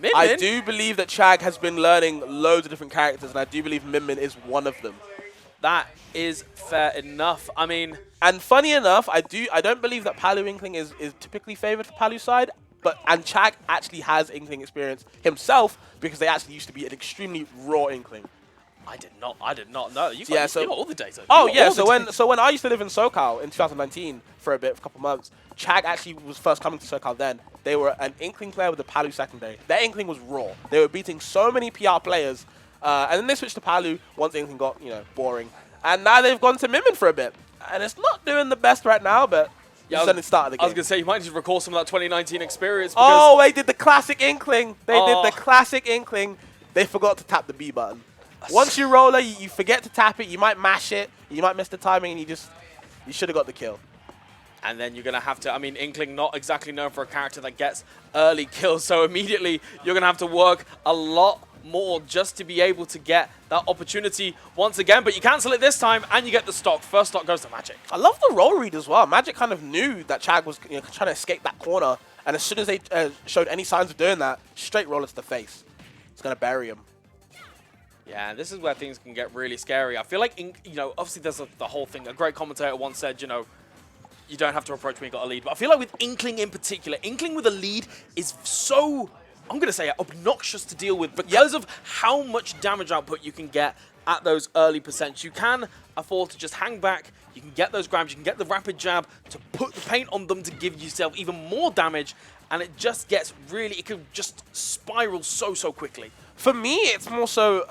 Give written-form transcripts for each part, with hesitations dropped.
MinMin? I do believe that Chag has been learning loads of different characters, and I do believe MinMin is one of them. That is fair enough. I mean, and funny enough, I don't believe that Palu Inkling is typically favored for Palu's side, and Chag actually has Inkling experience himself because they actually used to be an extremely raw Inkling. I did not know. You Yeah, got all the data. Oh yeah, so when I used to live in SoCal in 2019 for a couple months, Chag actually was first coming to SoCal then. They were an Inkling player with a Palu secondary. Their Inkling was raw. They were beating so many PR players, and then they switched to Palu once Inkling got boring. And now they've gone to MinMin for a bit, and it's not doing the best right now, but yeah, it's only started the game. I was gonna say you might just recall some of that 2019 experience. Oh, they did the classic Inkling. They did the classic Inkling. They forgot to tap the B button. Once you roller, you forget to tap it. You might mash it. You might miss the timing, and you should have got the kill. And then you're going to have to, I mean, Inkling not exactly known for a character that gets early kills, so immediately you're going to have to work a lot more just to be able to get that opportunity once again. But you cancel it this time, and you get the stock. First stock goes to Magic. I love the roll read as well. Magic kind of knew that Chag was trying to escape that corner, and as soon as they showed any signs of doing that, straight roller to the face. It's going to bury him. Yeah, this is where things can get really scary. I feel like, obviously there's the whole thing. A great commentator once said, you don't have to approach when you got a lead. But I feel like with Inkling in particular, Inkling with a lead is so, I'm going to say, obnoxious to deal with because of how much damage output you can get at those early percents. You can afford to just hang back. You can get those grabs. You can get the rapid jab to put the paint on them to give yourself even more damage. And it just gets really, it can just spiral so quickly. For me, it's more so,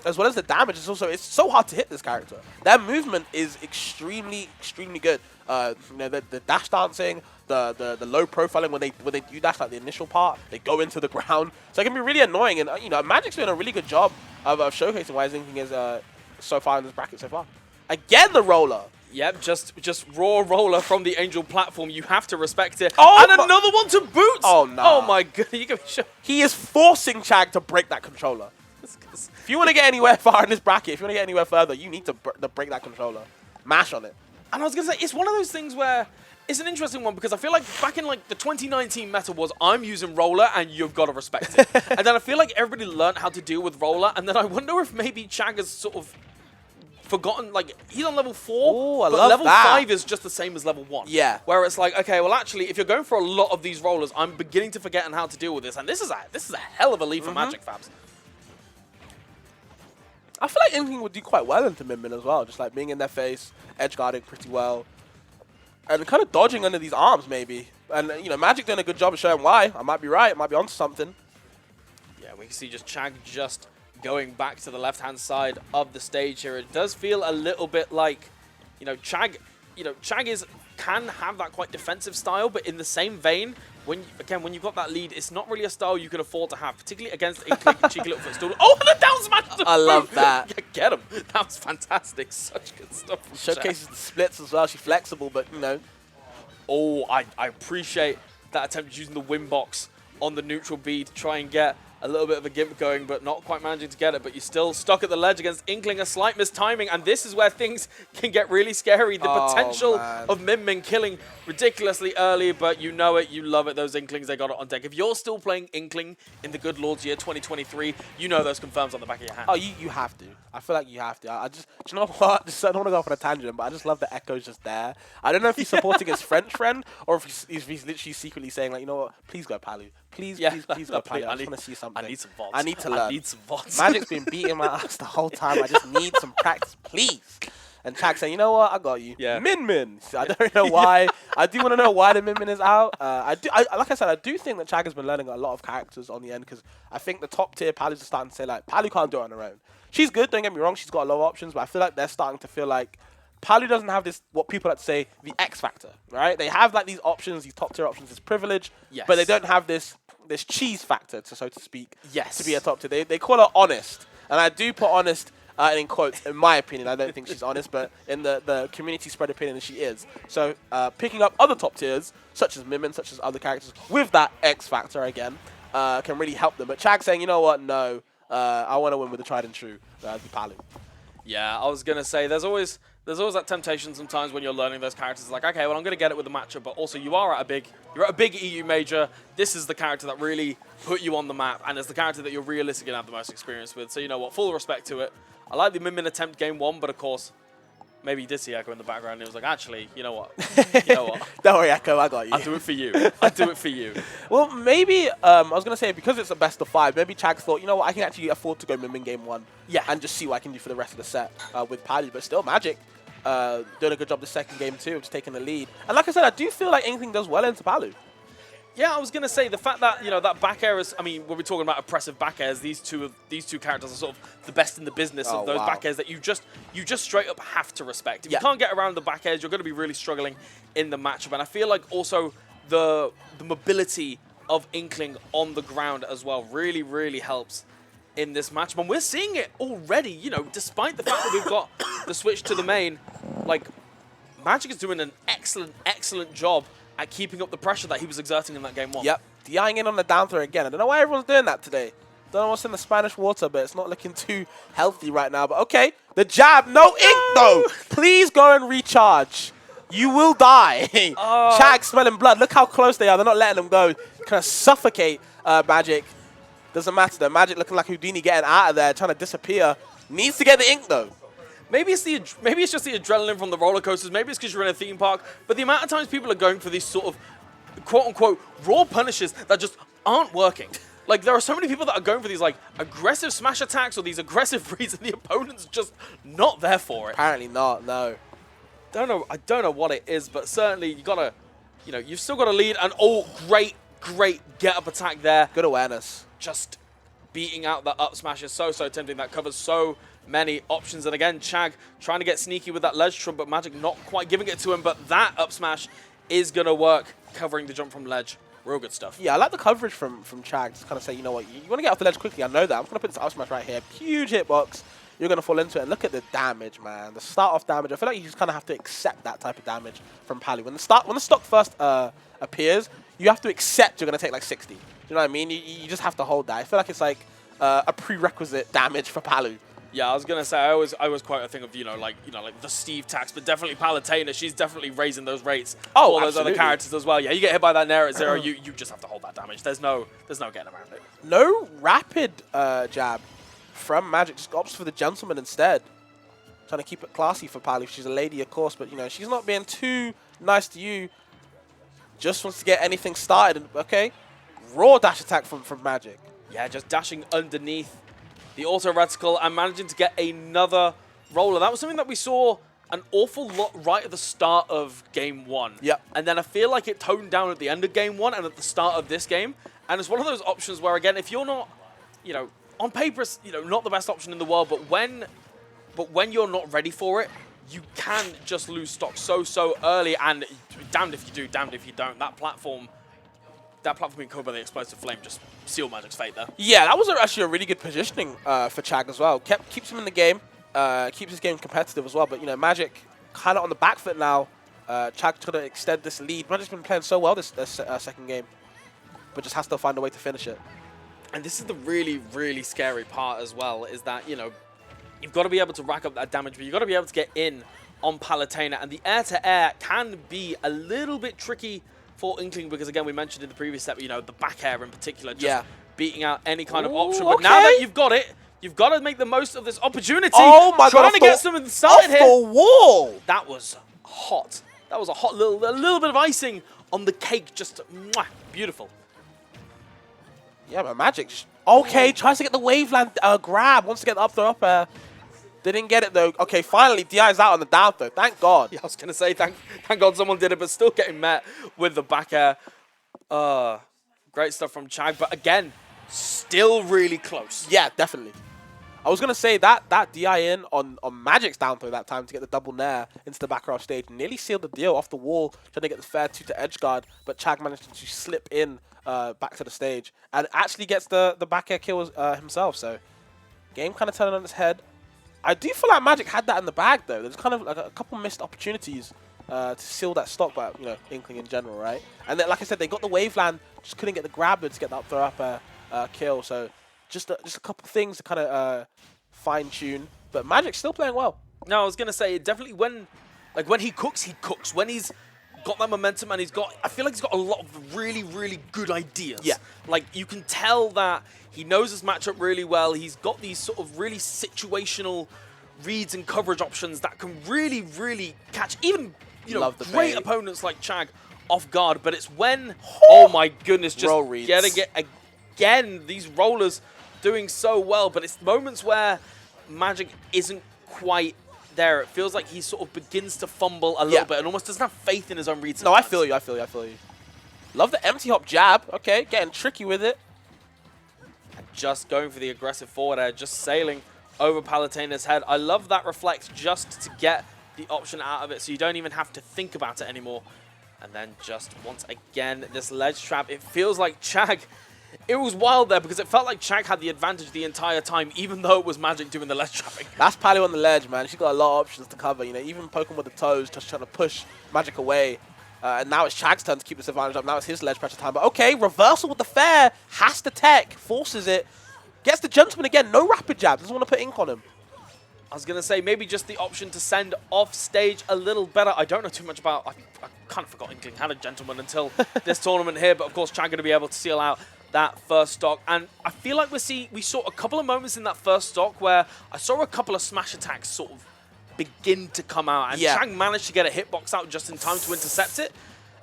as well as the damage, it's so hard to hit this character. Their movement is extremely good. The dash dancing, the low profiling when they do dash, like the initial part, they go into the ground. So it can be really annoying. And Magic's doing a really good job of showcasing why his Inkling is so far in this bracket so far. Again, the roller. Yep, just raw roller from the Angel platform. You have to respect it. Oh, and another one to boot. Oh, no. Oh, my God. You can show. He is forcing Chag to break that controller. If you want to get anywhere far in this bracket, if you want to get anywhere further, you need to break that controller. Mash on it. And I was going to say, it's one of those things where it's an interesting one because I feel like back in like the 2019 meta was I'm using roller and you've got to respect it. And then I feel like everybody learned how to deal with roller. And then I wonder if maybe Chag has sort of forgotten, like, he's on level 4, but level 5 is just the same as level 1. Yeah. Where it's like, okay, well, actually, if you're going for a lot of these rollers, I'm beginning to forget how to deal with this. And this is a hell of a lead for Magic Fabs. I feel like Inkling would do quite well into MinMin as well, just like being in their face, edge guarding pretty well, and kind of dodging under these arms maybe. And, Magic doing a good job of showing why. I might be right. I might be onto something. Yeah, we can see just Chag just going back to the left-hand side of the stage here. It does feel a little bit like, Chag can have that quite defensive style, but in the same vein, when you've got that lead, it's not really a style you can afford to have, particularly against Inkling and cheeky little footstool. Oh, and the down smash! I love that. Yeah, get him. That was fantastic. Such good stuff from Showcases the splits as well. She's flexible, but, Oh, I appreciate that attempt using the win box on the neutral B to try and get a little bit of a gimp going, but not quite managing to get it. But you're still stuck at the ledge against Inkling, a slight mistiming, and this is where things can get really scary. The potential of MinMin killing ridiculously early, but you know it, you love it. Those Inklings, they got it on deck. If you're still playing Inkling in the Good Lord's Year 2023, you know those confirms on the back of your hand. Oh, you have to. I feel like you have to. I just, do you know what? I don't want to go off on a tangent, but I just love the echoes just there. I don't know if he's supporting his French friend or if he's literally secretly saying, like, you know what? Please go Palu. Please go Palu. I just want to see something. I need some VODs. I need to learn. I need some VODs. Magic's been beating my ass the whole time. I just need some practice, please. And Chag saying, you know what? I got you. Yeah. MinMin. I don't know why. I do want to know why the MinMin is out. Like I said, I do think that Chag has been learning a lot of characters on the end because I think the top tier Palus are starting to say, like, Palu can't do it on her own. She's good, don't get me wrong. She's got a lot of options, but I feel like they're starting to feel like Palu doesn't have this, what people like to say, the X factor, right? They have like these options, these top tier options, this privilege, but they don't have this cheese factor, so to speak, to be a top tier. They call her honest, and I do put honest in quotes, in my opinion. I don't think she's honest, but in the community spread opinion, she is. So picking up other top tiers, such as MinMin, such as other characters, with that X factor again, can really help them. But Chag saying, you know what, no, I want to win with the tried and true, the Palu. Yeah, I was gonna say there's always that temptation sometimes when you're learning those characters. It's like, okay, well I'm gonna get it with the matchup, but also you're at a big EU major. This is the character that really put you on the map, and it's the character that you're realistically gonna have the most experience with. So you know what, full respect to it. I like the MinMin attempt game 1, but of course, maybe he did see Echo in the background and he was like, actually, you know what? You know what? Don't worry, Echo, I got you. I'll do it for you. I'll do it for you. Well, maybe, I was going to say, because it's a best of 5, maybe Chag thought, you know what, I can actually afford to go MinMin game 1. Yeah. And just see what I can do for the rest of the set with Palu. But still, Magic doing a good job the second game too, just taking the lead. And like I said, I do feel like Inkling does well into Palu. Yeah, I was going to say, the fact that, you know, that back air is, I mean, when we're talking about oppressive back airs, these two characters are sort of the best in the business of those back airs that you just straight up have to respect. If you can't get around the back airs, you're going to be really struggling in the matchup. And I feel like also the mobility of Inkling on the ground as well really, really helps in this matchup. And we're seeing it already, you know, despite the fact that we've got the switch to the main, like, Magic is doing an excellent, excellent job at keeping up the pressure that he was exerting in that game 1. Yep, DIing in on the down throw again. I don't know why everyone's doing that today. Don't know what's in the Spanish water, but it's not looking too healthy right now. But okay, the jab, no ink though. Please go and recharge. You will die. Chag smelling blood. Look how close they are. They're not letting them go. Kind of suffocate Magic. Doesn't matter though. Magic looking like Houdini getting out of there, trying to disappear. Needs to get the ink though. Maybe it's just the adrenaline from the roller coasters. Maybe it's because you're in a theme park. But the amount of times people are going for these sort of quote-unquote raw punishes that just aren't working. Like, there are so many people that are going for these, like, aggressive smash attacks or these aggressive reads, and the opponent's just not there for it. Apparently not, no. I don't know what it is, but certainly you gotta, you know, you've still got to lead. And oh, great get-up attack there. Good awareness. Just beating out that up smash is so tempting. That covers so many options. And again, Chag trying to get sneaky with that ledge trump, but Magic not quite giving it to him. But that up smash is going to work, covering the jump from ledge. Real good stuff. Yeah, I like the coverage from Chag to kind of say, you know what, you want to get off the ledge quickly. I know that. I'm going to put this up smash right here. Huge hitbox. You're going to fall into it. And look at the damage, man. The start-off damage. I feel like you just kind of have to accept that type of damage from Palu. When the stock first appears, you have to accept you're going to take like 60. Do you know what I mean? You just have to hold that. I feel like it's like a prerequisite damage for Palu. Yeah, I was gonna say I always quote a thing of like the Steve tax, but definitely Palutena. She's definitely raising those rates. Oh, all those other characters as well. Yeah, you get hit by that Nair at 0, you just have to hold that damage. There's no getting around it. No rapid jab from Magic. Just opts for the gentleman instead. Trying to keep it classy for Palu. She's a lady, of course, but you know she's not being too nice to you. Just wants to get anything started. Okay, raw dash attack from Magic. Yeah, just dashing underneath the auto reticle and managing to get another roller. That was something that we saw an awful lot right at the start of game 1. Yep. And then I feel like it toned down at the end of game 1 and at the start of this game. And it's one of those options where, again, if you're not, on paper, it's, not the best option in the world, but when you're not ready for it, you can just lose stock so early. And damned if you do, damned if you don't. That platform being covered by the explosive flame just sealed Magic's fate there. Yeah, that was actually a really good positioning for Chag as well. Keeps him in the game, keeps his game competitive as well. But, Magic kind of on the back foot now. Chag trying to extend this lead. Magic's been playing so well this second game, but just has to find a way to finish it. And this is the really, really scary part as well, is that, you've got to be able to rack up that damage, but you've got to be able to get in on Palutena. And the air-to-air can be a little bit tricky for Inkling, because again, we mentioned in the previous step, the back air in particular, just beating out any kind of option. But now that you've got it, you've got to make the most of this opportunity. Oh my God! Trying to get something started here. Off the wall. That was hot. That was a little bit of icing on the cake. Just beautiful. Yeah, but Magic. Okay, tries to get the waveland grab. Wants to get the up throw up air. They didn't get it though. Okay, finally, DI's out on the down throw. Thank God. Yeah, I was going to say, thank God someone did it, but still getting met with the back air. Great stuff from Chag, but again, still really close. Yeah, definitely. I was going to say that DI in on Magic's down throw that time to get the double nair into the back row stage nearly sealed the deal off the wall, trying to get the fair 2 to edge guard, but Chag managed to slip in back to the stage and actually gets the back air kill himself. So game kind of turning on its head. I do feel like Magic had that in the bag, though. There's kind of like a couple missed opportunities to seal that stock by, Inkling in general, right? And then, like I said, they got the waveland, just couldn't get the grab to get the up throw up kill. So just a couple things to kind of fine tune. but Magic's still playing well. No, I was going to say, definitely when he cooks, he cooks. When he's got that momentum and I feel like he's got a lot of really, really good ideas. Yeah. Like, you can tell that he knows his matchup really well. He's got these sort of really situational reads and coverage options that can really, really catch even, great opponents like Chag off guard. But it's when, oh my goodness, just getting it again. These rollers doing so well, but it's moments where Magic isn't quite there. It feels like he sort of begins to fumble a little bit and almost doesn't have faith in his own reads. No, I feel you. Love the empty hop jab. Okay, getting tricky with it. And just going for the aggressive forward air, just sailing over Palutena's head. I love that reflect just to get the option out of it so you don't even have to think about it anymore. And then just once again, this ledge trap. It feels like Chag, it was wild there because it felt like Chag had the advantage the entire time, even though it was Magic doing the ledge trapping. That's Palu on the ledge, man. She's got a lot of options to cover. Even poking with the toes, just trying to push Magic away. And now it's Chag's turn to keep this advantage up. Now it's his ledge pressure time. But okay, reversal with the fair. Has to tech. Forces it. Gets the gentleman again. No rapid jab. Doesn't want to put ink on him. I was going to say maybe just the option to send off stage a little better. I don't know too much about... I kind of forgot Inkling had a gentleman until this tournament here. But of course, Chag going to be able to seal out that first stock. And I feel like we saw a couple of moments in that first stock where I saw a couple of smash attacks sort of begin to come out. And Chag managed to get a hitbox out just in time to intercept it.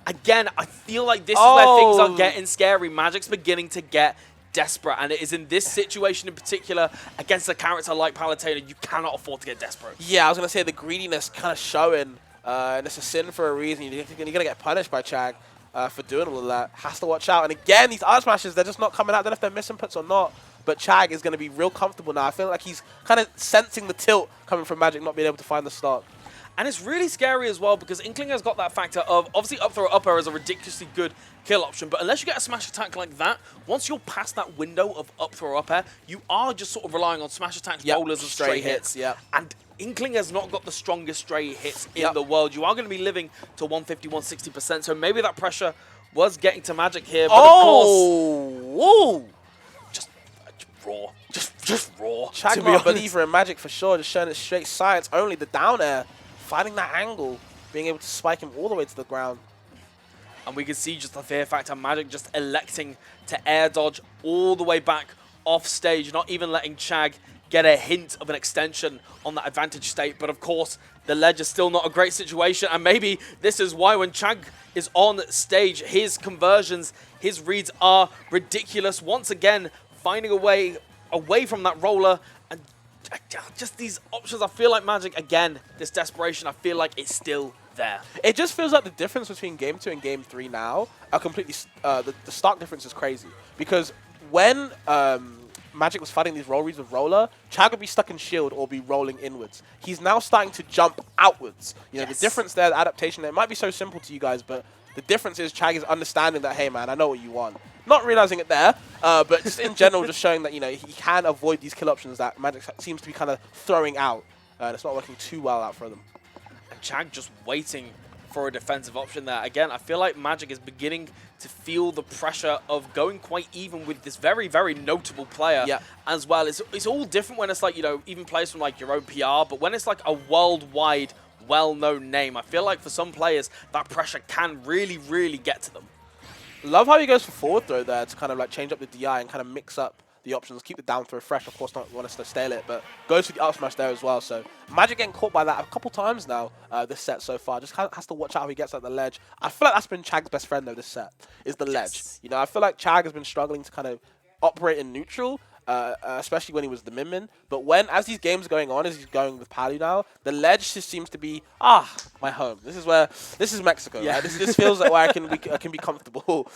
Again, I feel like this is where things are getting scary. Magic's beginning to get desperate. And it is in this situation in particular, against a character like Palutena, you cannot afford to get desperate. Yeah, I was going to say the greediness kind of showing. And it's a sin for a reason. You're going to get punished by Chag for doing all of that. Has to watch out. And again, these art smashes, they're just not coming out. I don't know if they're missing puts or not. But Chag is going to be real comfortable now. I feel like he's kind of sensing the tilt coming from Magic, not being able to find the stock. And it's really scary as well because Inkling has got that factor of, obviously up throw up air is a ridiculously good kill option, but unless you get a smash attack like that, once you're past that window of up throw up air, you are just sort of relying on smash attacks, rollers, and straight hits. And Inkling has not got the strongest straight hits in the world. You are going to be living to 150, 160%, so maybe that pressure was getting to Magic here, but of course... Just raw. Just raw. Chag not a believer in Magic for sure, just showing it straight science. Only the down air, finding that angle, being able to spike him all the way to the ground. And we can see just the fear factor, Magic just electing to air dodge all the way back off stage, not even letting Chag get a hint of an extension on that advantage state. But of course, the ledge is still not a great situation, and maybe this is why when Chag is on stage, his conversions, his reads are ridiculous. Once again, finding a way away from that roller, and just these options. I feel like Magic, again, this desperation, I feel like it's still there. It just feels like the difference between Game 2 and Game 3 now are completely... the stark difference is crazy. Because when Magic was fighting these roll reads with roller, Chag would be stuck in shield or be rolling inwards. He's now starting to jump outwards. The difference there, the adaptation, it might be so simple to you guys, but the difference is Chag is understanding that, hey man, I know what you want. Not realizing it there, but just in general, just showing that, he can avoid these kill options that Magic seems to be kind of throwing out. And it's not working too well out for them. And Chag just waiting for a defensive option there. Again, I feel like Magic is beginning to feel the pressure of going quite even with this very, very notable player as well. It's all different when it's like, even players from like your own PR, but when it's like a worldwide, well-known name, I feel like for some players, that pressure can really, really get to them. Love how he goes for forward throw there to kind of like change up the DI and kind of mix up the options, keep the down throw fresh, of course not want us to stale it, but goes for the up smash there as well. So Magic getting caught by that a couple times now this set so far. Just kind of has to watch out how he gets at the ledge. I feel like that's been Chag's best friend though this set, is the ledge. I feel like Chag has been struggling to kind of operate in neutral, especially when he was the MinMin. But as these games are going on, as he's going with Palu now, the ledge just seems to be, my home. This is Mexico, right? This feels like where I can be comfortable.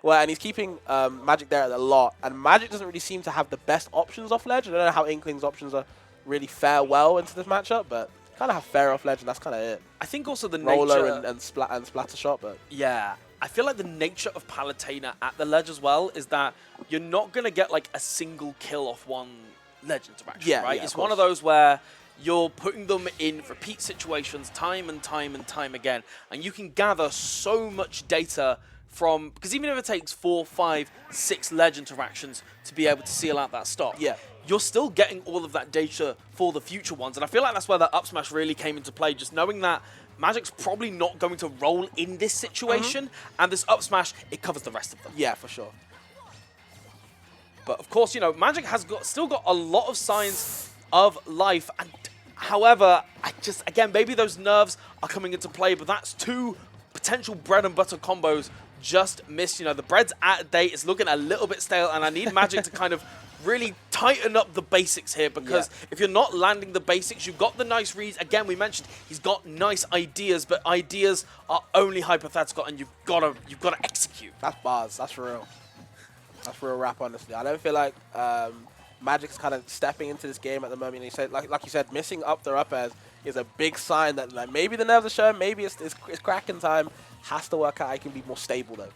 And he's keeping Magic there a lot. And Magic doesn't really seem to have the best options off ledge. I don't know how Inkling's options are really fare well into this matchup, but kind of have fair off ledge, and that's kind of it. I think also the roller nature... and splatter shot, but... Yeah. I feel like the nature of Palutena at the ledge as well is that you're not going to get like a single kill off one ledge interaction, right? It's one of those where you're putting them in repeat situations time and time and time again, and you can gather so much data from, because even if it takes 4, 5, 6 ledge interactions to be able to seal out that stock, Yeah. you're still getting all of that data for the future ones. And I feel like that's where that up smash really came into play, just knowing that Magic's probably not going to roll in this situation, and this up smash, it covers the rest of them. Yeah, for sure. But of course, you know, Magic has still got a lot of signs of life. And however, again, maybe those nerves are coming into play, but that's 2 potential bread and butter combos just missed. You know, the bread's out of date. It's looking a little bit stale, and I need Magic to kind of really tighten up the basics here, because if you're not landing the basics, you've got the nice reads. Again, we mentioned he's got nice ideas, but ideas are only hypothetical, and you've got to execute. That's bars. That's real. That's real rap, honestly. I don't feel like Magic's kind of stepping into this game at the moment. He said, like you said, missing up their up airs is a big sign that like maybe the nerves are showing, maybe it's cracking time. Has to work out. He can be more stable though.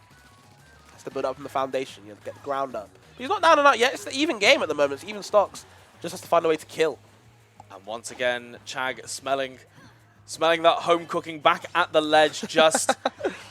Has to build up from the foundation. You know, get the ground up. He's not down and out yet. It's the even game at the moment. It's even stocks. Just has to find a way to kill. And once again, Chag smelling that home cooking back at the ledge. Just,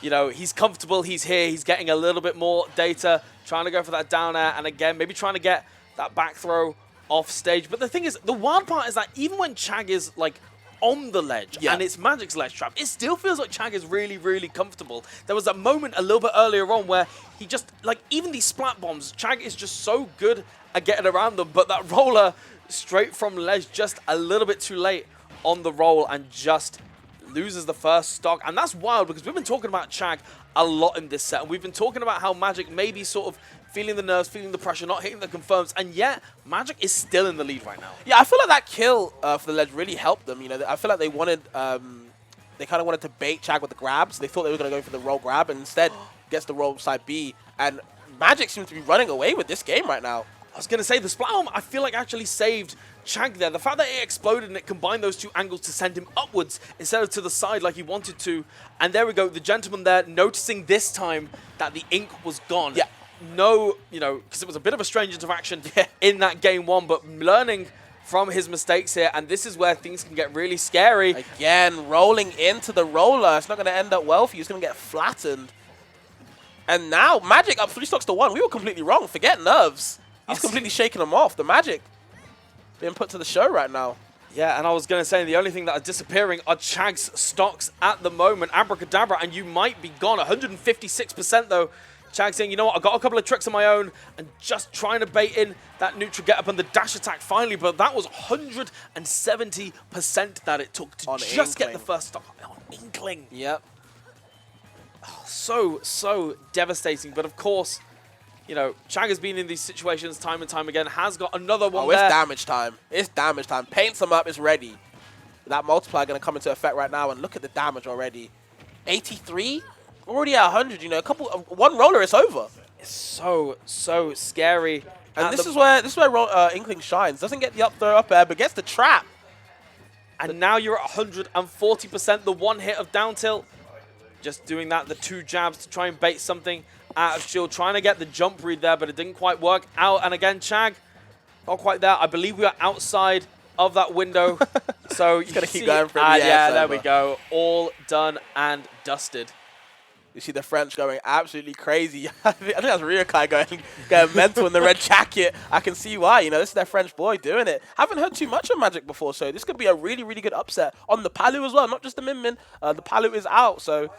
you know, he's comfortable. He's here. He's getting a little bit more data. Trying to go for that down air. And again, maybe trying to get that back throw off stage. But the thing is, the wild part is that even when Chag is like on the ledge and it's Magic's ledge trap, it still feels like Chag is really, really comfortable. There was a moment a little bit earlier on where he just, like, even these splat bombs, Chag is just so good at getting around them, but that roller straight from ledge just a little bit too late on the roll and just loses the first stock. And that's wild, because we've been talking about Chag a lot in this set, and we've been talking about how Magic may be sort of feeling the nerves, feeling the pressure, not hitting the confirms, and yet Magic is still in the lead right now. Yeah, I feel like that kill for the ledge really helped them. You know, I feel like they wanted, they kind of wanted to bait Chag with the grabs. They thought they were going to go for the roll grab, and instead gets the roll side B. And Magic seems to be running away with this game right now. I was going to say, the splat bomb, I feel like actually saved Chag there. The fact that it exploded and it combined those 2 angles to send him upwards instead of to the side like he wanted to. And there we go, the gentleman there noticing this time that the ink was gone. Yeah. No, you know, because it was a bit of a strange interaction in that game 1, but learning from his mistakes here, and this is where things can get really scary. Again, rolling into the roller. It's not going to end up well for you. It's going to get flattened. And now, Magic up 3 stocks to 1. We were completely wrong. Forget nerves. He's completely shaking them off. The Magic being put to the show right now. Yeah, and I was going to say, the only thing that are disappearing are Chag's stocks at the moment. Abracadabra, and you might be gone. 156% though. Chag saying, you know what, I've got a couple of tricks of my own, and just trying to bait in that neutral get up and the dash attack finally, but that was 170% that it took to just get the first stock on Inkling. Yep. Oh, so devastating, but of course, you know, Chag has been in these situations time and time again, has got another one there. It's damage time. It's damage time. Paints them up, it's ready. That multiplier going to come into effect right now, and look at the damage already. 83? Already at 100, you know, one roller, it's over. It's so scary. And this is where Inkling shines. Doesn't get the up throw up air, but gets the trap. And now you're at 140%. The 1 hit of down tilt. Just doing that, the 2 jabs to try and bait something out of shield. Trying to get the jump read there, but it didn't quite work out. And again, Chag, not quite there. I believe we are outside of that window. So you gotta keep going for it. Yeah, there we go. All done and dusted. You see the French going absolutely crazy. I think that's Ryokai going mental in the red jacket. I can see why. You know, this is their French boy doing it. Haven't heard too much of Magic before, so this could be a really, really good upset on the Palu as well. Not just the MinMin. The Palu is out, so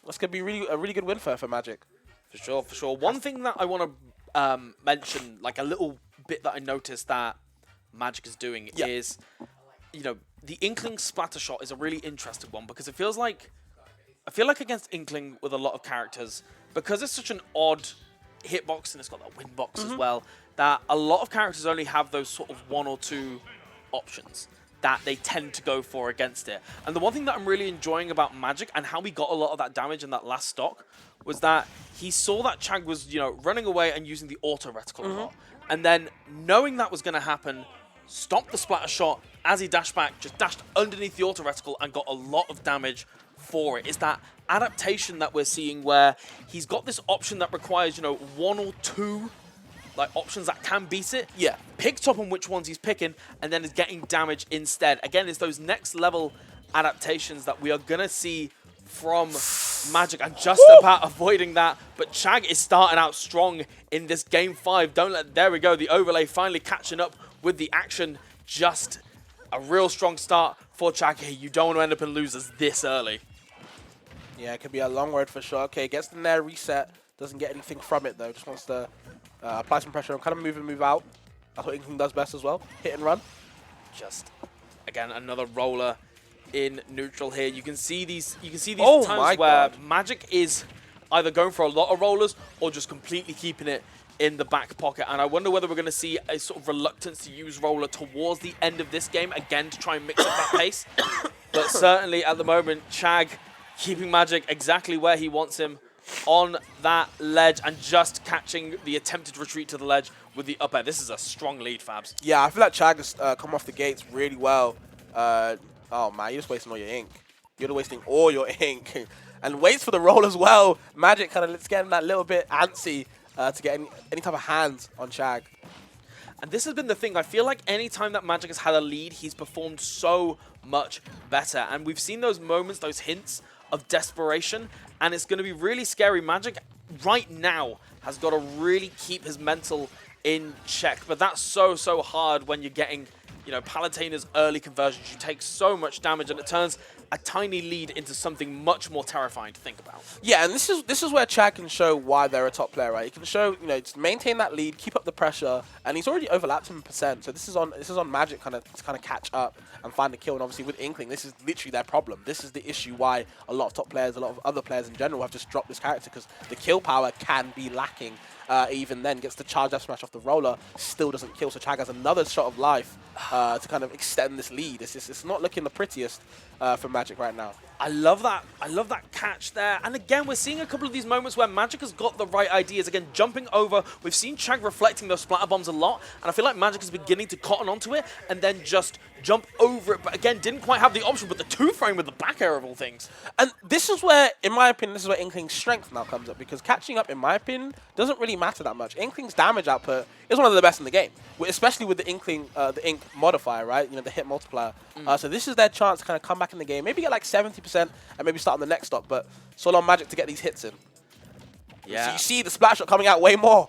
this could be a really good win for Magic. For sure, for sure. One thing that I want to mention, like a little bit that I noticed that Magic is doing is, you know, the Inkling splatter shot is a really interesting one, because it feels like, I feel like against Inkling with a lot of characters, because it's such an odd hitbox and it's got that win box as well, that a lot of characters only have those sort of 1 or 2 options that they tend to go for against it. And the one thing that I'm really enjoying about Magic and how we got a lot of that damage in that last stock was that he saw that Chag was, you know, running away and using the auto reticle a lot. And then knowing that was going to happen, stopped the splatter shot as he dashed back, just dashed underneath the auto reticle and got a lot of damage for it. It's that adaptation that we're seeing where he's got this option that requires, you know, 1 or 2 like options that can beat it. Yeah. Picks up on which ones he's picking and then is getting damage instead. Again, it's those next level adaptations that we are going to see from Magic and just about avoiding that. But Chag is starting out strong in this game 5. There we go. The overlay finally catching up with the action. Just a real strong start for Chag here. You don't want to end up in losers this early. Yeah, it could be a long road for sure. Okay, gets the Nair reset. Doesn't get anything from it though. Just wants to apply some pressure and kind of move and move out. That's what Inkling does best as well. Hit and run. Just, again, another roller in neutral here. You can see these Oh times where Magic is either going for a lot of rollers or just completely keeping it in the back pocket. And I wonder whether we're going to see a sort of reluctance to use roller towards the end of this game, again, to try and mix up that pace. But certainly at the moment, Chag keeping Magic exactly where he wants him on that ledge and just catching the attempted retreat to the ledge with the up air. This is a strong lead, Fabs. Yeah, I feel like Chag has come off the gates really well. Oh man, you're just wasting all your ink. You're wasting all your ink. And waits for the roll as well. Magic kind of getting that little bit antsy to get any type of hands on Chag. And this has been the thing. I feel like any time that Magic has had a lead, he's performed so much better. And we've seen those moments, those hints of desperation, and it's going to be really scary. Magic right now has got to really keep his mental in check, but that's so hard when you're getting, you know, Palutena's early conversions. You take so much damage, and it turns a tiny lead into something much more terrifying to think about. Yeah, and this is where Chag can show why they're a top player, right? He can show, you know, just maintain that lead, keep up the pressure, and he's already overlapped him %. So this is on Magic to catch up and find the kill. And obviously with Inkling, this is literally their problem. This is the issue why a lot of top players, a lot of other players in general have just dropped this character, because the kill power can be lacking. Even then, gets the charge up smash off the roller, still doesn't kill. So Chag has another shot of life to kind of extend this lead. It's not looking the prettiest for Magic right now. I love that. I love that catch there. And again, we're seeing a couple of these moments where Magic has got the right ideas. Again, jumping over. We've seen Chag reflecting those splatter bombs a lot. And I feel like Magic is beginning to cotton onto it and then just jump over it. But again, didn't quite have the option. But the 2-frame with the back air of all things. And this is where, in my opinion, this is where Inkling's strength now comes up. Because catching up, in my opinion, doesn't really matter that much. Inkling's damage output is one of the best in the game. Especially with the Inkling, the Ink modifier, right? You know, the hit multiplier. So this is their chance to kind of come back in the game. Maybe get like 70% and maybe start on the next stop. But so long Magic to get these hits in. Yeah. So you see the splash shot coming out way more.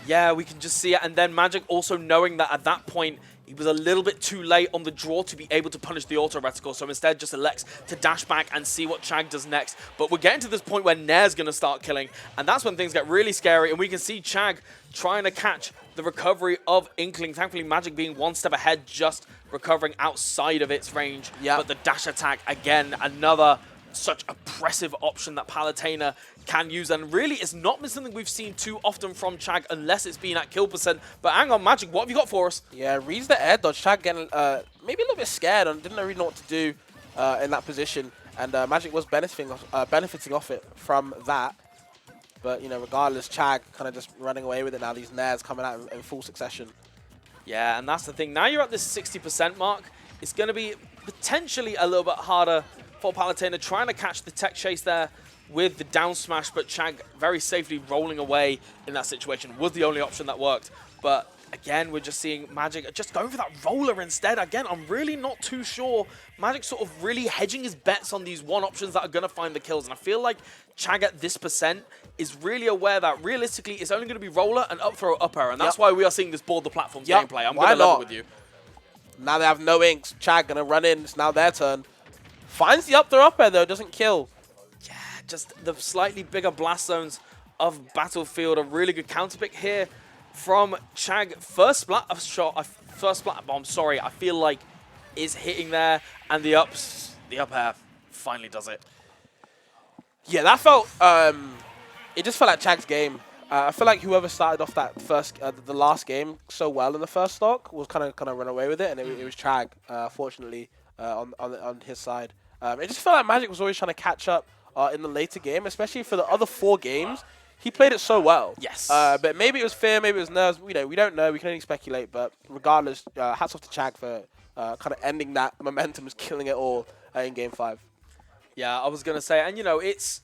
Yeah, we can just see it. And then Magic also knowing that at that point, he was a little bit too late on the draw to be able to punish the auto reticle, so instead just elects to dash back and see what Chag does next. But we're getting to this point where Nair's going to start killing, and that's when things get really scary, and we can see Chag trying to catch the recovery of Inkling. Thankfully, Magic being one step ahead, just recovering outside of its range. Yep. But the dash attack, again, another such oppressive option that Palutena can use, and really it's not been something we've seen too often from Chag unless it's been at kill %. But hang on, Magic, what have you got for us? Yeah, reads the air dodge. Chag getting maybe a little bit scared and didn't really know what to do in that position, and Magic was benefiting off it from that. But you know, regardless, Chag kind of just running away with it now. These nairs coming out in full succession. Yeah, and that's the thing. Now you're at this 60% mark. It's going to be potentially a little bit harder for Palutena, trying to catch the tech chase there with the down smash, but Chag very safely rolling away in that situation was the only option that worked. But again, we're just seeing Magic just going for that roller instead. Again, I'm really not too sure. Magic sort of really hedging his bets on these one options that are going to find the kills. And I feel like Chag at this % is really aware that realistically it's only going to be roller and up throw, up air. And that's why we are seeing this board the platforms gameplay. I'm going to level with you. Now they have no inks. Chag going to run in. It's now their turn. Finds the up throw up air though, doesn't kill. Yeah, just the slightly bigger blast zones of Battlefield. A really good counter pick here from Chag. First splatter bomb, sorry, I feel like is hitting there, and the up air finally does it. Yeah, that felt, it just felt like Chag's game. I feel like whoever started off that the last game so well in the first stock was kind of run away with it, and it was Chag, fortunately, on his side. It just felt like Magic was always trying to catch up in the later game, especially for the other 4 games. He played it so well. Yes. But maybe it was fear, maybe it was nerves. We don't know. We can only speculate. But regardless, hats off to Chag for kind of ending that momentum, is killing it all in Game 5. Yeah, I was going to say, and you know, it's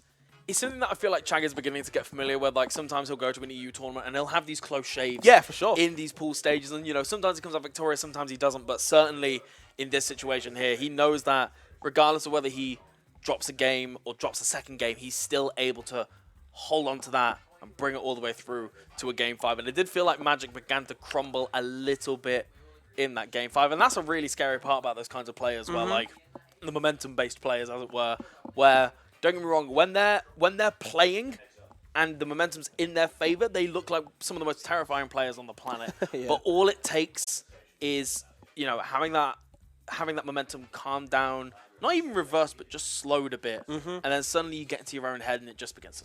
something that I feel like Chag is beginning to get familiar with. Like, sometimes he'll go to an EU tournament and he'll have these close shaves. Yeah, for sure. In these pool stages. And, you know, sometimes he comes out victorious, sometimes he doesn't. But certainly in this situation here, he knows that regardless of whether he drops a game or drops a second game, he's still able to hold on to that and bring it all the way through to a game 5. And it did feel like Magic began to crumble a little bit in that game 5. And that's a really scary part about those kinds of players, where like the momentum-based players, as it were, where, don't get me wrong, when they're playing and the momentum's in their favor, they look like some of the most terrifying players on the planet. Yeah. But all it takes is, you know, having that momentum calm down, not even reverse, but just slowed a bit, and then suddenly you get into your own head and it just begins to